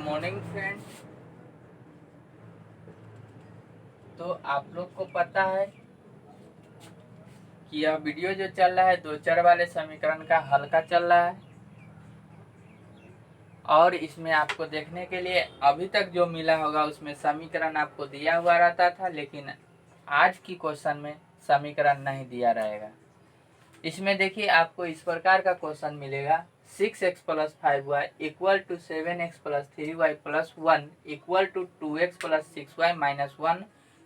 Morning friends. तो आप लोग को पता है कि यह वीडियो जो चल रहा है दो चर वाले समीकरण का हल का चल रहा है, और इसमें आपको देखने के लिए अभी तक जो मिला होगा उसमें समीकरण आपको दिया हुआ रहता था, लेकिन आज की क्वेश्चन में समीकरण नहीं दिया रहेगा। इसमें देखिए आपको इस प्रकार का क्वेश्चन मिलेगा 6x + 5y = 7x + 3y + 1 = 2x + 6y - 1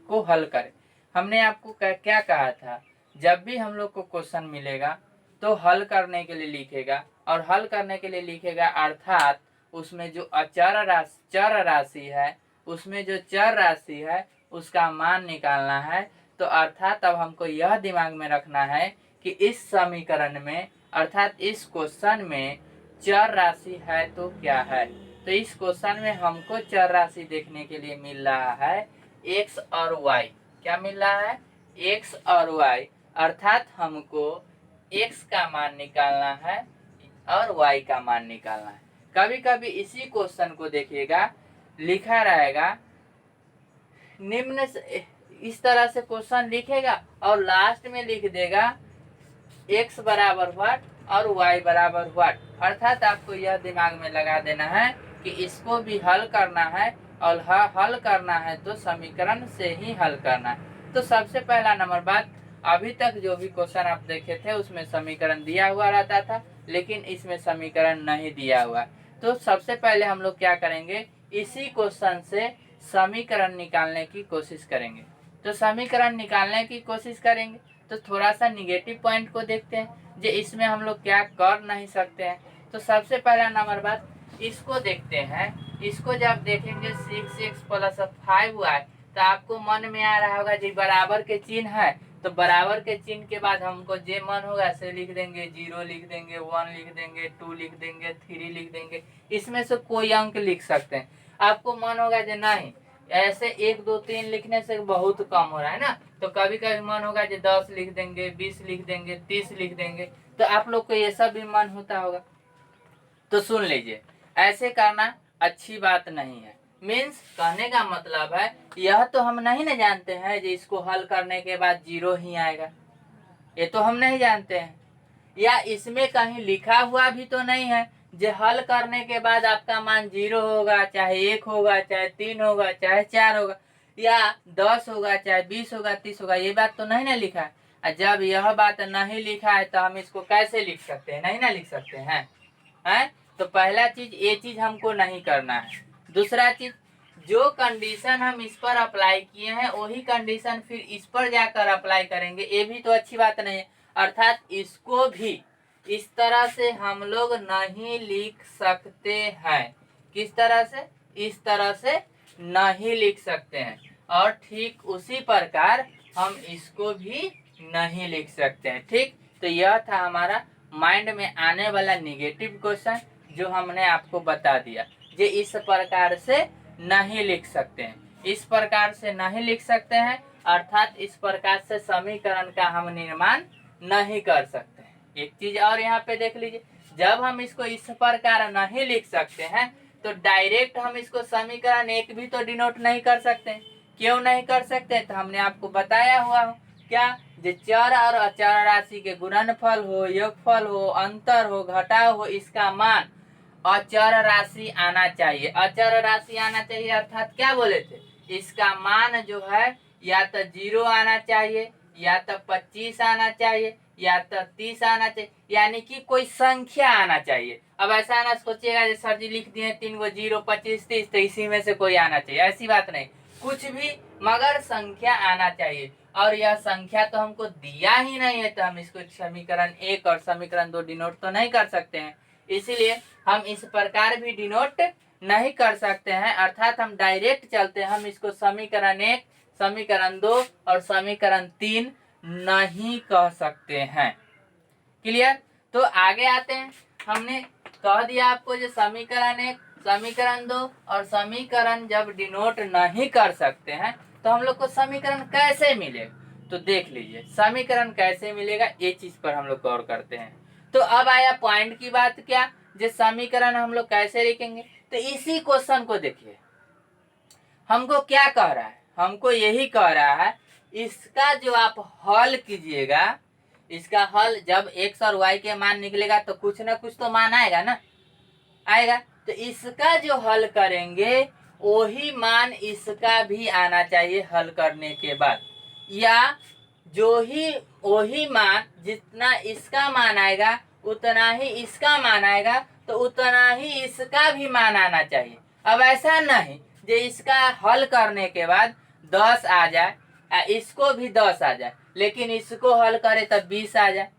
को हल करें। हमने आपको क्या कहा था, जब भी हम लोग को क्वेश्चन मिलेगा तो हल करने के लिए लिखेगा, और हल करने के लिए लिखेगा अर्थात उसमें जो चर राशि है, उसमें जो चर राशि है उसका मान निकालना है। तो अर्थात अब हमको यह दिमाग में रखना है कि इस समीकरण में अर्थात इस क्वेश्चन में चर राशि है तो क्या है। तो इस क्वेश्चन में हमको चर राशि देखने के लिए मिल रहा है x और y। क्या मिल रहा है? x और y, अर्थात हमको x का मान निकालना है और y का मान निकालना है। कभी कभी इसी क्वेश्चन को देखिएगा लिखा रहेगा निम्न से, इस तरह से क्वेश्चन लिखेगा और लास्ट में लिख देगा x बराबर व्हाट और y बराबर व्हाट। अर्थात आपको यह दिमाग में लगा देना है कि इसको भी हल करना है, और हल करना है तो समीकरण से ही हल करना है। तो सबसे पहला नंबर बात, अभी तक जो भी क्वेश्चन आप देखे थे उसमें समीकरण दिया हुआ रहता था, लेकिन इसमें समीकरण नहीं दिया हुआ। तो सबसे पहले हम लोग क्या करेंगे, इसी क्वेश्चन से समीकरण निकालने की कोशिश करेंगे। तो समीकरण निकालने की कोशिश करेंगे तो थोड़ा सा निगेटिव पॉइंट को देखते हैं जो इसमें हम लोग क्या कर नहीं सकते हैं। तो सबसे पहला नंबर बात इसको देखते हैं। इसको जब देखेंगे 6x + 5y, तो आपको मन में आ रहा होगा जी बराबर के चिन्ह है, तो बराबर के चिन्ह के बाद हमको जे मन होगा से लिख देंगे, 0 लिख देंगे, 1 लिख देंगे, 2 लिख देंगे, 3 लिख देंगे। इसमें से कोई अंक लिख सकते हैं। आपको मन होगा जी नहीं, ऐसे 1 2 3 लिखने से बहुत कम हो रहा है ना, तो कभी कभी मन होगा जी 10 लिख देंगे, 20 लिख देंगे, 30 लिख देंगे। तो आप लोग को ये सब भी मन होता होगा। तो सुन लीजिए, ऐसे करना अच्छी बात नहीं है। मीन्स कहने का मतलब है यह तो हम नहीं ना जानते हैं जी इसको हल करने के बाद 0 ही आएगा, ये तो हम नहीं जानते हैं। या इसमें कहीं लिखा हुआ भी तो नहीं है जो हल करने के बाद आपका मान 0 होगा, चाहे 1 होगा, चाहे 3 होगा, चाहे 4 होगा, या 10 होगा, चाहे 20 होगा, 30 होगा, ये बात तो नहीं ना लिखा है। जब यह बात नहीं लिखा है तो हम इसको कैसे लिख सकते हैं? नहीं ना लिख सकते हैं, हैं? तो पहला चीज ये चीज हमको नहीं करना है। दूसरा चीज, जो कंडीशन हम इस पर अप्लाई किए हैं वही कंडीशन फिर इस पर जाकर अप्लाई करेंगे, ये भी तो अच्छी बात नहीं है। अर्थात इसको भी इस तरह से हम लोग नहीं लिख सकते हैं। किस तरह से? इस तरह से नहीं लिख सकते हैं। और ठीक उसी प्रकार हम इसको भी नहीं लिख सकते हैं। ठीक, तो यह था हमारा माइंड में आने वाला निगेटिव क्वेश्चन जो हमने आपको बता दिया। ये इस प्रकार से नहीं लिख सकते हैं, इस प्रकार से नहीं लिख सकते हैं, अर्थात इस प्रकार से समीकरण का हम निर्माण नहीं कर सकते हैं। एक चीज और यहाँ पे देख लीजिए, जब हम इसको इस प्रकार नहीं लिख सकते हैं तो डायरेक्ट हम इसको समीकरण 1 भी तो डिनोट नहीं कर सकते। क्यों नहीं कर सकते? तो हमने आपको बताया हुआ हो क्या, जो चर और अचर राशि के गुणनफल हो, योगफल हो, अंतर हो, घटाव हो, इसका मान अचर राशि आना चाहिए। अचर राशि आना चाहिए अर्थात क्या बोले थे, इसका मान जो है या तो 0 आना चाहिए, या तो 25 आना चाहिए, या तो 30 आना चाहिए, यानी कि कोई संख्या आना चाहिए। अब ऐसा ना सोचिएगा जैसे सर जी लिख दिए 3 गो 0, 25, 30, तो इसी में से कोई आना चाहिए, ऐसी बात नहीं। कुछ भी मगर संख्या आना चाहिए, और यह संख्या तो हमको दिया ही नहीं है, तो हम इसको समीकरण 1 और समीकरण 2 डिनोट तो नहीं कर सकते हैं। इसीलिए हम इस प्रकार भी डिनोट नहीं कर सकते हैं, अर्थात हम डायरेक्ट चलते हैं। हम इसको समीकरण 1, समीकरण 2 और समीकरण 3 नहीं कह सकते हैं। क्लियर? तो आगे आते हैं। हमने कह दिया आपको जो समीकरण 1, समीकरण 2 और समीकरण जब डिनोट नहीं कर सकते हैं तो हम लोग को समीकरण कैसे मिलेगा। तो देख लीजिए समीकरण कैसे मिलेगा, ये चीज पर हम लोग गौर करते हैं। तो अब आया पॉइंट की बात, क्या जो समीकरण हम लोग कैसे लिखेंगे। तो इसी क्वेश्चन को देखिए, हमको क्या कह रहा है, हमको यही कह रहा है इसका जो आप हल कीजिएगा, इसका हल जब x और y के मान निकलेगा तो कुछ ना कुछ तो मान आएगा ना, आएगा। तो इसका जो हल करेंगे वही मान इसका भी आना चाहिए हल करने के बाद, या वही मान जितना इसका मान आएगा उतना ही इसका मान आएगा, तो उतना ही इसका भी मान आना चाहिए। अब ऐसा नहीं जो इसका हल करने के बाद 10 आ जाए, इसको भी 10 आ जाए, लेकिन इसको हल करे तो 20 आ जाए,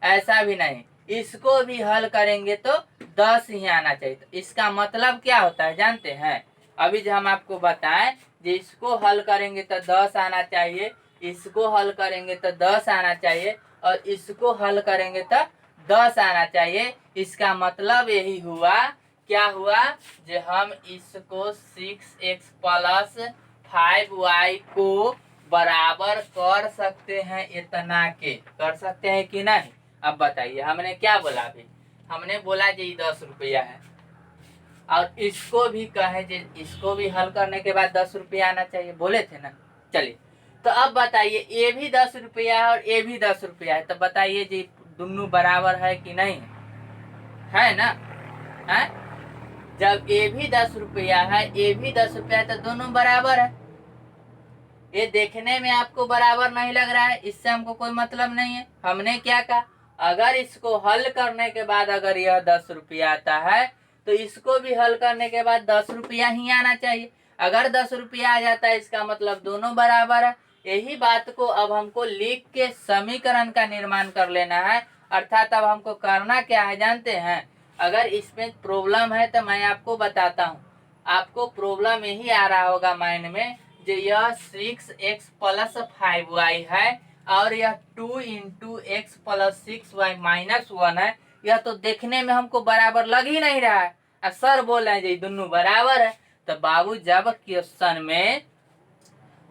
ऐसा भी नहीं। इसको भी हल करेंगे तो 10 ही आना चाहिए। तो इसका मतलब क्या होता है जानते हैं? अभी जो हम आपको बताएं, जो इसको हल करेंगे तो 10 आना चाहिए, इसको हल करेंगे तो 10 आना चाहिए, और इसको हल करेंगे तो 10 आना चाहिए। इसका मतलब यही हुआ, क्या हुआ, जो हम इसको 6x प्लस 5y को बराबर कर सकते हैं, इतना के कर सकते हैं कि नहीं? अब बताइए, हमने क्या बोला? अभी हमने बोला जी 10 रुपया है, और इसको भी कहे जी इसको भी हल करने के बाद 10 रुपया आना चाहिए, बोले थे ना। चलिए, तो अब बताइए ये भी 10 रुपया है और ये भी 10 रुपया है, तो बताइए जी दोनों बराबर है कि नहीं? है ना? है? जब ये भी 10 रुपया है, ये भी 10 रुपया है, तो दोनों बराबर है। ये देखने में आपको बराबर नहीं लग रहा है, इससे हमको कोई मतलब नहीं है। हमने क्या कहा, अगर इसको हल करने के बाद अगर यह 10 रुपया आता है तो इसको भी हल करने के बाद 10 रुपया ही आना चाहिए। अगर 10 रुपया आ जाता है इसका मतलब दोनों बराबर है। यही बात को अब हमको लिख के समीकरण का निर्माण कर लेना है। अर्थात अब हमको करना क्या है जानते हैं? अगर इसमें प्रॉब्लम है तो मैं आपको बताता हूँ। आपको प्रॉब्लम यही आ रहा होगा माइंड में, जो यह 6x प्लस 5y है और यह 2 into x plus 6y minus 1 है। यह तो देखने में हमको बराबर लग ही नहीं रहा है, और सर बोल रहे हैं जी दोनों बराबर है। तो बाबू जब क्वेश्चन में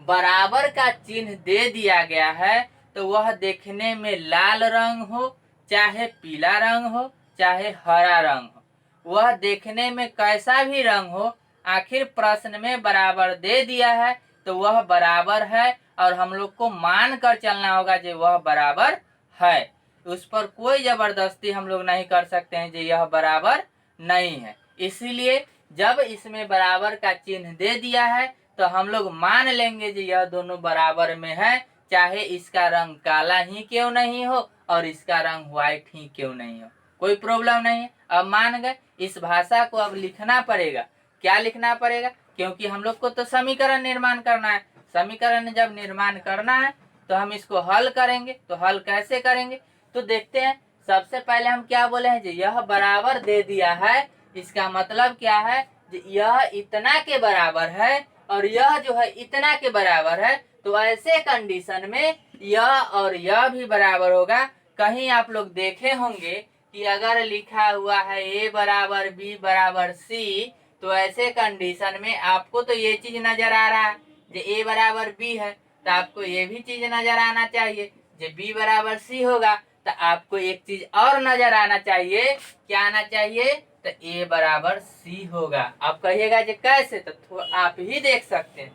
बराबर का चिन्ह दे दिया गया है तो वह देखने में लाल रंग हो, चाहे पीला रंग हो, चाहे हरा रंग हो, वह देखने में कैसा भी रंग हो, आखिर प्रश्न में बराबर दे दिया है तो वह बराबर है, और हम लोग को मान कर चलना होगा जो वह बराबर है। उस पर कोई जबरदस्ती हम लोग नहीं कर सकते हैं जो यह बराबर नहीं है। इसीलिए जब इसमें बराबर का चिन्ह दे दिया है तो हम लोग मान लेंगे कि यह दोनों बराबर में है, चाहे इसका रंग काला ही क्यों नहीं हो और इसका रंग व्हाइट ही क्यों नहीं हो, कोई प्रॉब्लम नहीं है। अब मान गए। इस भाषा को अब लिखना पड़ेगा। क्या लिखना पड़ेगा? क्योंकि हम लोग को तो समीकरण निर्माण करना है। समीकरण जब निर्माण करना है तो हम इसको हल करेंगे। तो हल कैसे करेंगे तो देखते हैं। सबसे पहले हम क्या बोले हैं, जी यह बराबर दे दिया है, इसका मतलब क्या है, यह इतना के बराबर है और यह जो है इतना के बराबर है। तो ऐसे कंडीशन में यह और यह भी बराबर होगा। कहीं आप लोग देखे होंगे कि अगर लिखा हुआ है a बराबर b बराबर c, तो ऐसे कंडीशन में आपको तो ये चीज नजर आ रहा है जो a बराबर b है, तो आपको ये भी चीज नजर आना चाहिए जो b बराबर c होगा। तो आपको एक चीज और नजर आना चाहिए, क्या आना चाहिए, तो a बराबर c होगा। आप कहिएगा जो कैसे, तो आप ही देख सकते हैं।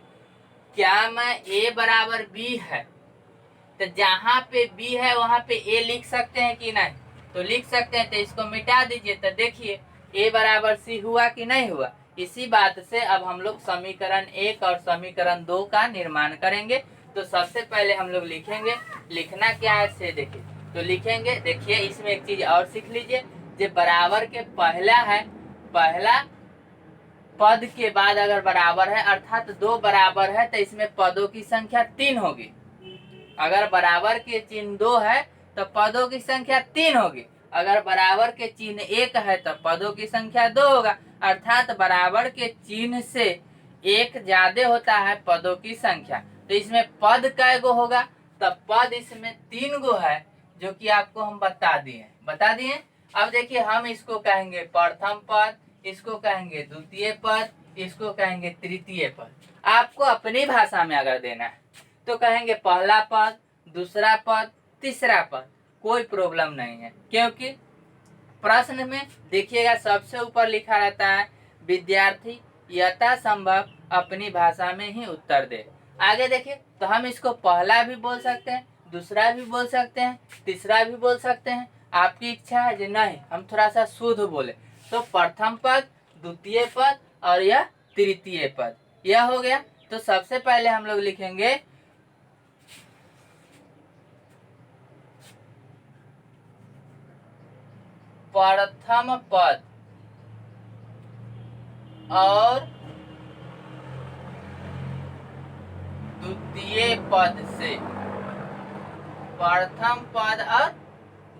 क्या मैं a बराबर b है, तो जहाँ पे b है वहाँ पे a लिख सकते हैं कि नहीं? तो लिख सकते हैं। तो इसको मिटा दीजिए, तो देखिए a बराबर c हुआ कि नहीं हुआ। इसी बात से अब हम लोग समीकरण 1 और समीकरण 2 का निर्माण करेंगे। तो सबसे पहले हम लोग लिखेंगे, लिखना क्या है से देखिए। तो लिखेंगे, देखिए इसमें एक चीज और सीख लीजिए, जो बराबर के पहला है, पहला पद के बाद अगर बराबर है अर्थात 2 बराबर है तो इसमें पदों की संख्या 3 होगी। अगर बराबर के चिन्ह 2 है तो पदों की संख्या 3 होगी। अगर बराबर के चिन्ह 1 है तो पदों की संख्या 2 होगा। अर्थात बराबर के चिन्ह से 1 ज्यादा होता है पदों की संख्या। तो इसमें पद कै गो होगा, तो पद इसमें 3 गो है, जो कि आपको हम बता दिए। अब देखिए हम इसको कहेंगे प्रथम पद, इसको कहेंगे द्वितीय पद, इसको कहेंगे तृतीय पद। आपको अपनी भाषा में अगर देना है तो कहेंगे पहला पद, दूसरा पद, तीसरा पद, कोई प्रॉब्लम नहीं है। क्योंकि प्रश्न में देखिएगा सबसे ऊपर लिखा रहता है विद्यार्थी यथासंभव अपनी भाषा में ही उत्तर दे। आगे देखिए, तो हम इसको पहला भी बोल सकते हैं, दूसरा भी बोल सकते हैं, तीसरा भी बोल सकते हैं। आपकी इच्छा है जो नहीं हम थोड़ा सा शुद्ध बोले, तो प्रथम पद, द्वितीय पद और यह तृतीय पद, यह हो गया। तो सबसे पहले हम लोग लिखेंगे प्रथम पद और द्वितीय पद से, प्रथम पद और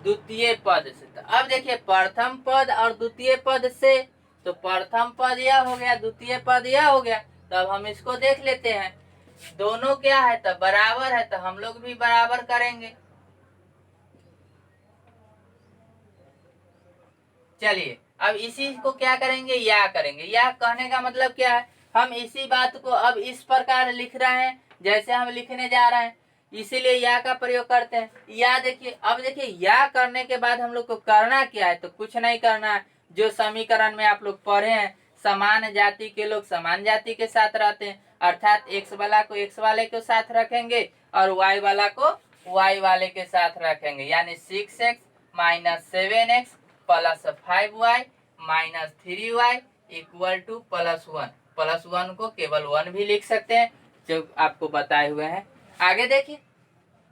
द्वितीय पद से। तो अब देखिए प्रथम पद और द्वितीय पद से, तो प्रथम पद यह हो गया, द्वितीय पद यह हो गया। तब हम इसको देख लेते हैं, दोनों क्या है तो बराबर है, तो हम लोग भी बराबर करेंगे। चलिए अब इसी को क्या करेंगे, या करेंगे। या कहने का मतलब क्या है, हम इसी बात को अब इस प्रकार लिख रहे हैं जैसे हम लिखने जा रहे हैं, इसीलिए या का प्रयोग करते हैं। या देखिए, अब देखिए या करने के बाद हम लोग को करना क्या है, तो कुछ नहीं करना है। जो समीकरण में आप लोग पढ़े हैं, समान जाति के लोग समान जाति के साथ रहते हैं, अर्थात एक्स वाला को एक्स वाले के साथ रखेंगे और वाई वाला को वाई वाले के साथ रखेंगे। यानी 6x - 7x plus 5y minus 3y equal to +1। +1 को केवल 1 भी लिख सकते हैं जो आपको बताए हुए हैं। आगे देखिए,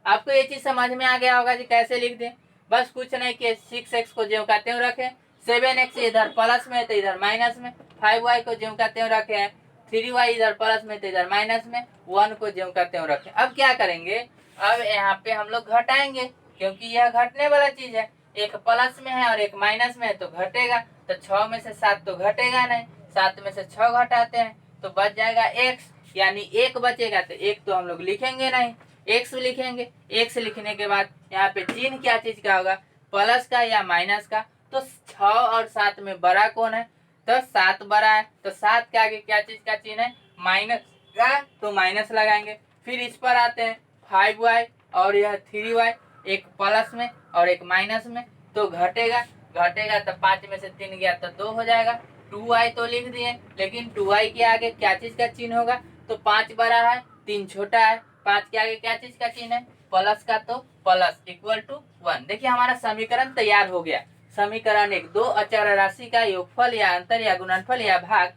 आपको ये चीज समझ में आ गया होगा कि कैसे लिख दें। बस कुछ नहीं कि 6x को ज्यों का त्यों रखें, 7x इधर प्लस में तो इधर माइनस में, 5y को ज्यों का त्यों रखे हैं, 3y इधर प्लस में तो इधर माइनस में, 1 को ज्यों का त्यों रखें। अब क्या करेंगे, अब यहाँ पे हम लोग घटाएंगे, क्योंकि यह घटने वाला चीज है। एक प्लस में है और एक माइनस में है तो घटेगा। तो 6 में से 7 तो घटेगा नहीं, 7 में से 6 घटाते हैं तो बच जाएगा x, यानी 1 बचेगा। तो 1 तो हम लोग लिखेंगे नहीं, x लिखेंगे। x लिखने के बाद यहाँ पे चिन्ह क्या चीज का होगा, प्लस का या माइनस का। तो 6 और 7 में बड़ा कौन है, तो 7 बड़ा है। तो 7 के आगे क्या चीज का चिन्ह है, माइनस का, तो माइनस लगाएंगे। फिर इस पर आते हैं 5y और यह 3y, एक प्लस में और एक माइनस में, तो घटेगा। घटेगा तो 5 में से 3 गया तो 2 हो जाएगा। 2y तो लिख दिए, लेकिन 2y के आगे क्या चीज का चिन्ह होगा, तो 5 बड़ा है 3 छोटा है, 5 के आगे क्या चीज का चिन्ह है, प्लस का, तो प्लस इक्वल टू 1। देखिए हमारा समीकरण तैयार हो गया। समीकरण एक, दो अचर राशि का योगफल या अंतर या गुणनफल या भाग।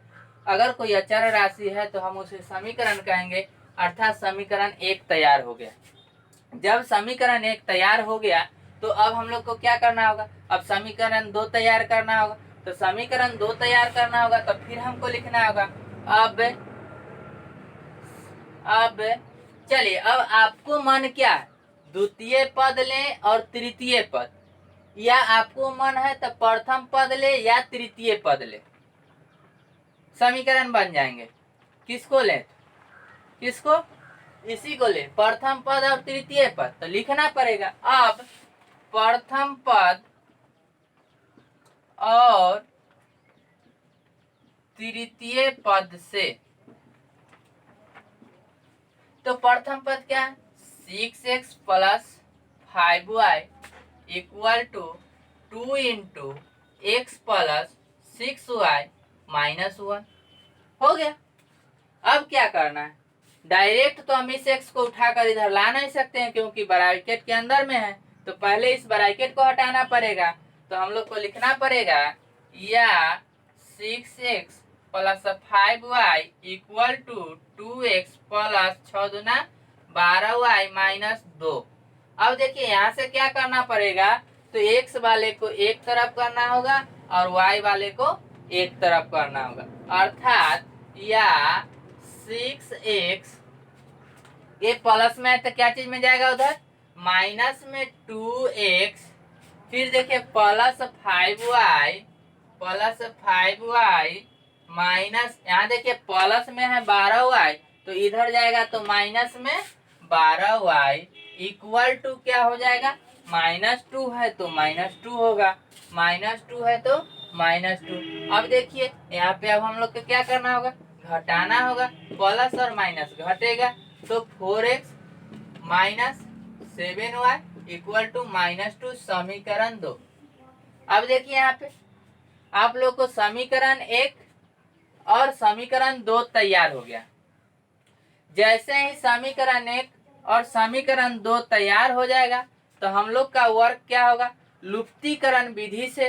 अगर कोई अचर राशि है तो हम उसे समीकरण कहेंगे, अर्थात समीकरण एक तैयार हो गया। जब समीकरण एक तैयार हो गया तो अब हम लोग को क्या करना होगा, अब समीकरण 2 तैयार करना होगा। तो समीकरण 2 तैयार करना होगा तो फिर हमको लिखना होगा, अब चलिए, अब आपको मन क्या है, द्वितीय पद लें और तृतीय पद, या आपको मन है तो प्रथम पद ले या तृतीय पद ले, समीकरण बन जाएंगे। किसको ले, किसको, इसी को ले, प्रथम पद और तृतीय पद। तो लिखना पड़ेगा, अब प्रथम पद और तृतीय पद से, तो प्रथम पद क्या है, 6x plus 5y equal to 2 into x plus 6y minus 1 हो गया। अब क्या करना है, डायरेक्ट तो हम इस x को उठाकर इधर ला नहीं सकते हैं क्योंकि ब्रैकेट के अंदर में है, तो पहले इस ब्रैकेट को हटाना पड़ेगा। तो हम लोग को लिखना पड़ेगा, या 6x plus 5y equal to 2x plus 6 दूना 12y माइनस 2। अब देखिए यहाँ से क्या करना पड़ेगा, तो x वाले को एक तरफ करना होगा और y वाले को एक तरफ करना होगा, अर्थात या 6x, ये प्लस में है तो क्या चीज में जाएगा उधर, माइनस में 2x, फिर देखिए प्लस 5y माइनस, यहाँ देखिए प्लस में है 12y तो इधर जाएगा तो माइनस में 12y इक्वल टू क्या हो जाएगा, -2 है तो -2 होगा, -2 है तो -2। अब देखिए यहाँ पे अब हम लोग को क्या करना होगा, घटाना होगा, प्लस और माइनस घटेगा तो 4x minus 7y equal to -2, समीकरण 2। अब देखिए यहाँ पे आप लोग को समीकरण एक और समीकरण 2 तैयार हो गया। जैसे ही समीकरण 1 और समीकरण 2 तैयार हो जाएगा तो हम लोग का वर्क क्या होगा, लुप्तीकरण विधि से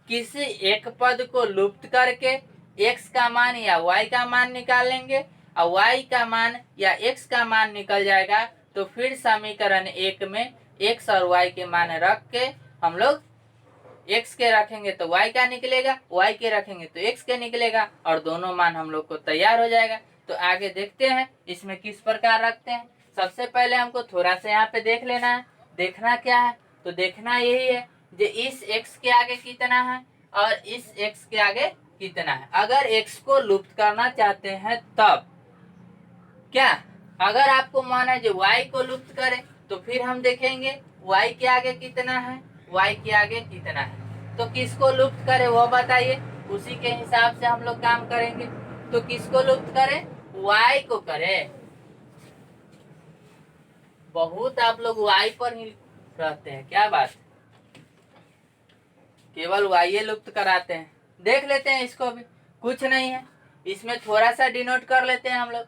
किसी एक पद को लुप्त करके x का मान या y का मान निकालेंगे और y का मान या x का मान निकल जाएगा तो फिर समीकरण 1 में x और y के मान रख के हम लोग x के रखेंगे तो y का निकलेगा, y के रखेंगे तो x के निकलेगा और दोनों मान हम लोग को तैयार हो जाएगा। तो आगे देखते हैं इसमें किस प्रकार रखते हैं। सबसे पहले हमको थोड़ा सा यहाँ पे देख लेना है। देखना क्या है, तो देखना यही है कि इस x के आगे कितना है और इस x के आगे कितना है। अगर x को लुप्त करना चाहते हैं तब क्या, अगर आपको माना है जो y को लुप्त करे तो फिर हम देखेंगे y के आगे कितना है, y के आगे कितना है। तो किसको लुप्त करे वो बताइए, उसी के हिसाब से हम लोग काम करेंगे। तो किसको लुप्त करे, y को करे। बहुत आप लोग y पर ही रहते हैं, क्या बात, केवल y लुप्त कराते हैं। देख लेते हैं इसको भी, कुछ नहीं है, इसमें थोड़ा सा डिनोट कर लेते हैं हम लोग।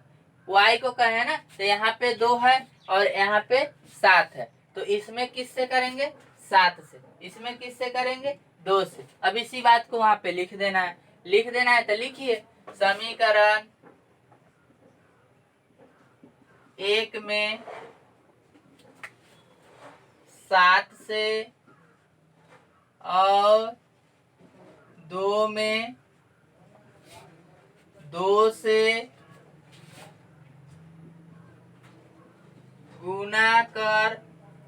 y को कहे ना तो यहाँ पे 2 है और यहाँ पे 7 है, तो इसमें किससे करेंगे, 7 से। इसमें किससे करेंगे, 2 से। अब इसी बात को वहां पे लिख देना है। लिख देना है तो लिखिए, समीकरण 1 में 7 से और 2 में 2 से गुना कर।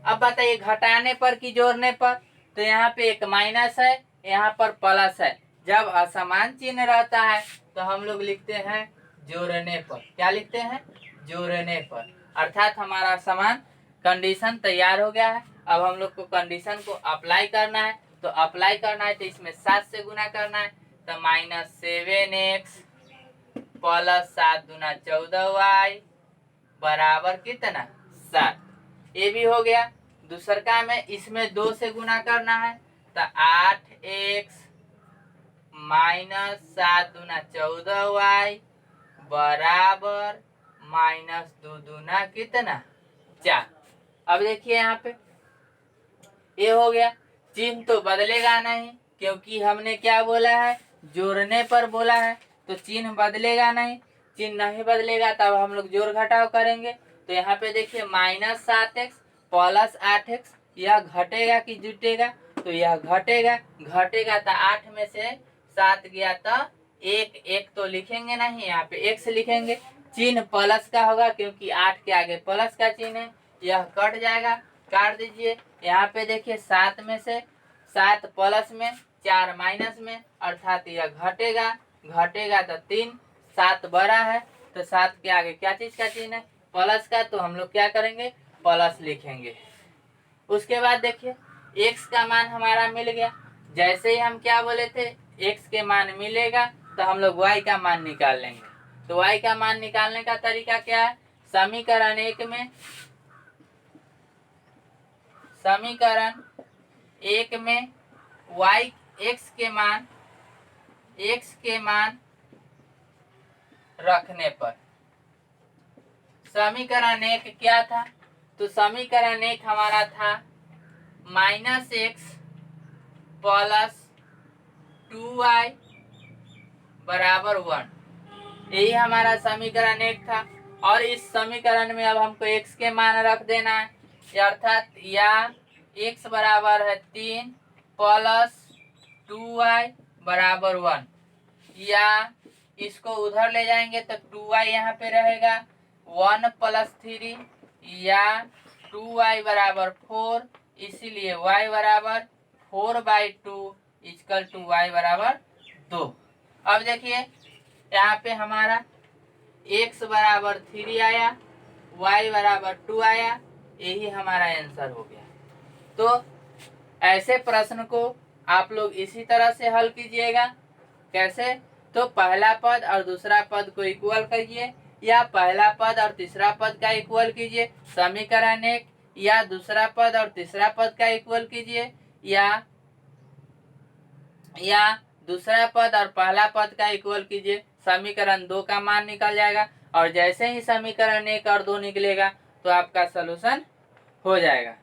अब बताइए घटाने पर कि जोड़ने पर, तो यहाँ पे एक माइनस है, यहाँ पर प्लस है। जब असमान चिन्ह रहता है तो हम लोग लिखते हैं जोड़ने पर। क्या लिखते हैं, जोड़ने पर। अर्थात हमारा समान कंडीशन तैयार हो गया है। अब हम लोग को कंडीशन को अप्लाई करना है। तो अप्लाई करना है तो इसमें 7 से गुना करना है, तो -7x प्लस 7 दूना 14y बराबर कितना, 7। ये भी हो गया। दूसरा में इसमें 2 से गुना करना है, तो 8x -7 दूना 14y बराबर -2 दूना कितना, 4। अब देखिए यहाँ पे ये हो गया। चिन्ह तो बदलेगा नहीं, क्योंकि हमने क्या बोला है, जोड़ने पर बोला है, तो चिन्ह बदलेगा नहीं। चिन्ह नहीं बदलेगा तब हम लोग जोड़ घटाव करेंगे। तो यहाँ पे देखिए -7x प्लस 8x, यह घटेगा कि जुटेगा, तो यह घटेगा। घटेगा तो 8 में से 7 गया तो 1 तो लिखेंगे नहीं, यहाँ पे x लिखेंगे। चिन्ह प्लस का होगा क्योंकि 8 के आगे प्लस का चिन्ह है, यह कट जाएगा, काट दीजिए। यहाँ पे देखिए 7 में से 7 प्लस में 4 माइनस में, अर्थात यह घटेगा। घटेगा तो 3, 7 बड़ा है तो 7 के आगे क्या चीज का चिन्ह है, प्लस का, तो हम लोग क्या करेंगे, प्लस लिखेंगे। उसके बाद देखिए x का मान हमारा मिल गया। जैसे ही हम क्या बोले थे, x के मान मिलेगा तो हम लोग y का मान निकाल लेंगे। तो y का मान निकालने का तरीका क्या है, समीकरण 1 में y x के मान रखने पर, समीकरण 1 क्या था, तो समीकरण 1 हमारा था -x प्लस 2y बराबर 1। यही हमारा समीकरण 1 था। और इस समीकरण में अब हमको x के मान रख देना है, अर्थात या x बराबर है 3 प्लस 2y बराबर 1, या इसको उधर ले जाएंगे तो 2y यहाँ पे रहेगा, 1 प्लस 3, या 2y बराबर 4, इसीलिए y बराबर 4/2 इक्वल टू y बराबर 2। अब देखिए यहाँ पे हमारा x बराबर 3 आया, y बराबर 2 आया, यही हमारा आंसर हो गया। तो ऐसे प्रश्न को आप लोग इसी तरह से हल कीजिएगा। कैसे, तो पहला पद और दूसरा पद को इक्वल करिए, या पहला पद और तीसरा पद का इक्वल कीजिए समीकरण 1, या दूसरा पद और तीसरा पद का इक्वल कीजिए, या दूसरा पद और पहला पद का इक्वल कीजिए, समीकरण 2 का मान निकल जाएगा। और जैसे ही समीकरण 1 और 2 निकलेगा तो आपका सलूशन हो जाएगा।